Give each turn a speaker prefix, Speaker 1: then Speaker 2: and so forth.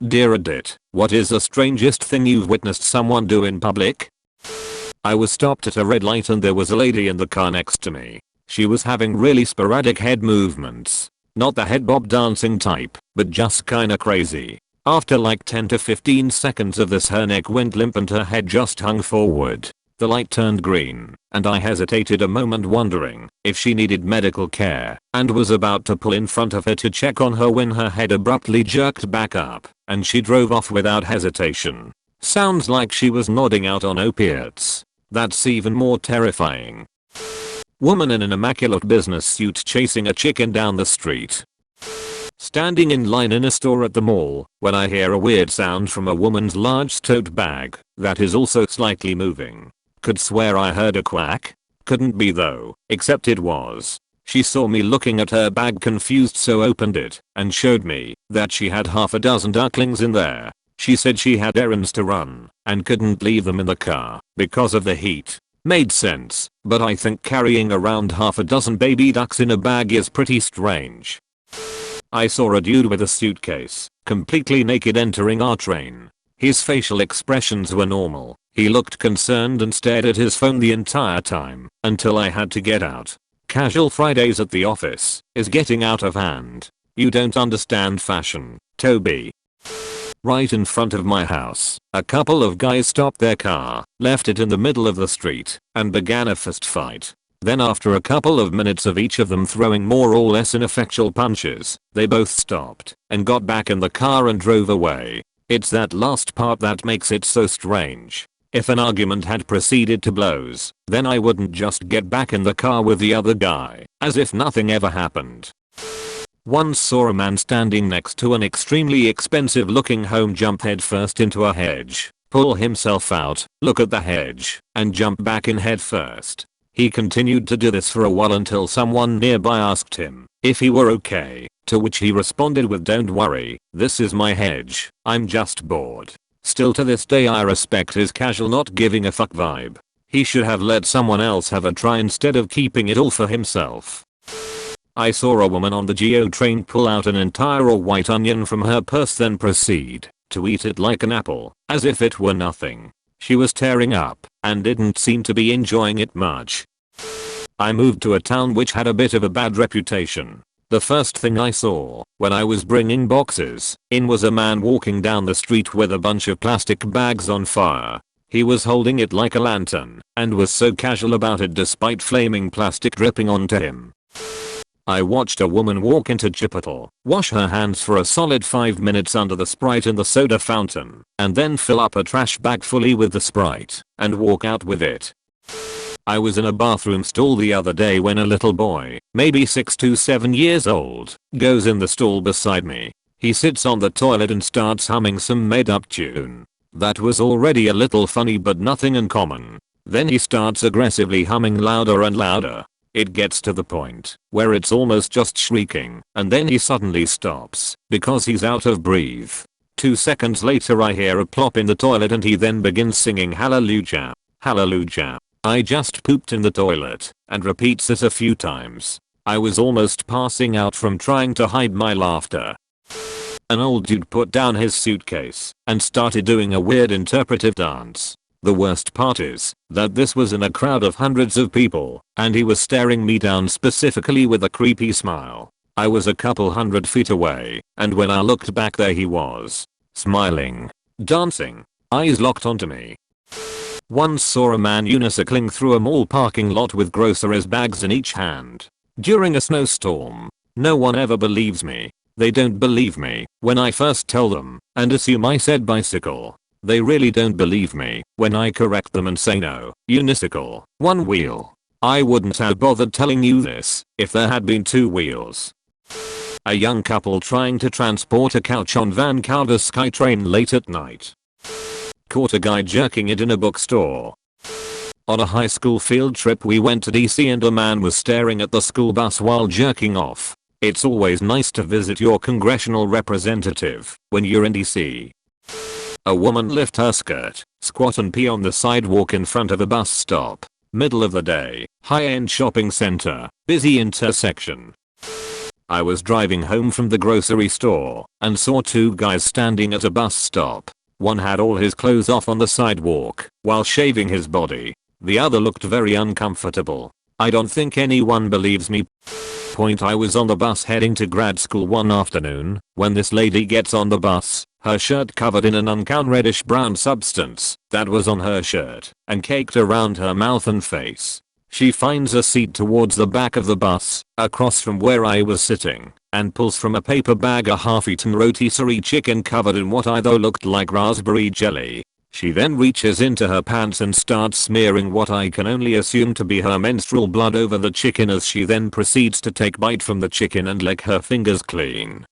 Speaker 1: Dear Edit, what is the strangest thing you've witnessed someone do in public? I was stopped at a red light and there was a lady in the car next to me. She was having really sporadic head movements. Not the head bob dancing type, but just kinda crazy. After like 10 to 15 seconds of this, her neck went limp and her head just hung forward. The light turned green, and I hesitated a moment wondering if she needed medical care, and was about to pull in front of her to check on her when her head abruptly jerked back up, and she drove off without hesitation. Sounds like she was nodding out on opiates. That's even more terrifying. Woman in an immaculate business suit chasing a chicken down the street. Standing in line in a store at the mall, when I hear a weird sound from a woman's large tote bag that is also slightly moving. Could swear I heard a quack. Couldn't be though, except it was. She saw me looking at her bag confused, so opened it and showed me that she had half a dozen ducklings in there. She said she had errands to run and couldn't leave them in the car because of the heat. Made sense, but I think carrying around half a dozen baby ducks in a bag is pretty strange. I saw a dude with a suitcase, completely naked, entering our train. His facial expressions were normal. He looked concerned and stared at his phone the entire time until I had to get out. Casual Fridays at the office is getting out of hand. You don't understand fashion, Toby. Right in front of my house, a couple of guys stopped their car, left it in the middle of the street, and began a fist fight. Then after a couple of minutes of each of them throwing more or less ineffectual punches, they both stopped and got back in the car and drove away. It's that last part that makes it so strange. If an argument had proceeded to blows, then I wouldn't just get back in the car with the other guy, as if nothing ever happened. Once saw a man standing next to an extremely expensive looking home jump headfirst into a hedge, pull himself out, look at the hedge, and jump back in headfirst. He continued to do this for a while until someone nearby asked him if he were okay, to which he responded with, "Don't worry, this is my hedge, I'm just bored." Still to this day I respect his casual not giving a fuck vibe. He should have let someone else have a try instead of keeping it all for himself. I saw a woman on the GO train pull out an entire raw white onion from her purse, then proceed to eat it like an apple, as if it were nothing. She was tearing up and didn't seem to be enjoying it much. I moved to a town which had a bit of a bad reputation. The first thing I saw when I was bringing boxes in was a man walking down the street with a bunch of plastic bags on fire. He was holding it like a lantern and was so casual about it despite flaming plastic dripping onto him. I watched a woman walk into Chipotle, wash her hands for a solid 5 minutes under the Sprite in the soda fountain, and then fill up a trash bag fully with the Sprite and walk out with it. I was in a bathroom stall the other day when a little boy, maybe 6 to 7 years old, goes in the stall beside me. He sits on the toilet and starts humming some made up tune. That was already a little funny but nothing uncommon. Then he starts aggressively humming louder and louder. It gets to the point where it's almost just shrieking, and then he suddenly stops because he's out of breath. 2 seconds later I hear a plop in the toilet and he then begins singing Hallelujah, Hallelujah, I just pooped in the toilet, and repeats it a few times. I was almost passing out from trying to hide my laughter. An old dude put down his suitcase and started doing a weird interpretive dance. The worst part is that this was in a crowd of hundreds of people, and he was staring me down specifically with a creepy smile. I was a couple hundred feet away, and when I looked back, there he was, smiling, dancing, eyes locked onto me. Once saw a man unicycling through a mall parking lot with groceries bags in each hand during a snowstorm. No one ever believes me. They don't believe me when I first tell them and assume I said bicycle. They really don't believe me when I correct them and say no, unicycle, one wheel. I wouldn't have bothered telling you this if there had been 2 wheels. A young couple trying to transport a couch on Vancouver SkyTrain late at night. Caught a guy jerking it in a bookstore. On a high school field trip we went to DC and a man was staring at the school bus while jerking off. It's always nice to visit your congressional representative when you're in DC. A woman lift her skirt, squat and pee on the sidewalk in front of a bus stop. Middle of the day, high-end shopping center, busy intersection. I was driving home from the grocery store and saw two guys standing at a bus stop. One had all his clothes off on the sidewalk while shaving his body. The other looked very uncomfortable. I don't think anyone believes me. I was on the bus heading to grad school one afternoon when this lady gets on the bus, her shirt covered in an uncown reddish brown substance that was on her shirt and caked around her mouth and face. She finds a seat towards the back of the bus, across from where I was sitting, and pulls from a paper bag a half-eaten rotisserie chicken covered in what I thought looked like raspberry jelly. She then reaches into her pants and starts smearing what I can only assume to be her menstrual blood over the chicken as she then proceeds to take bite from the chicken and lick her fingers clean.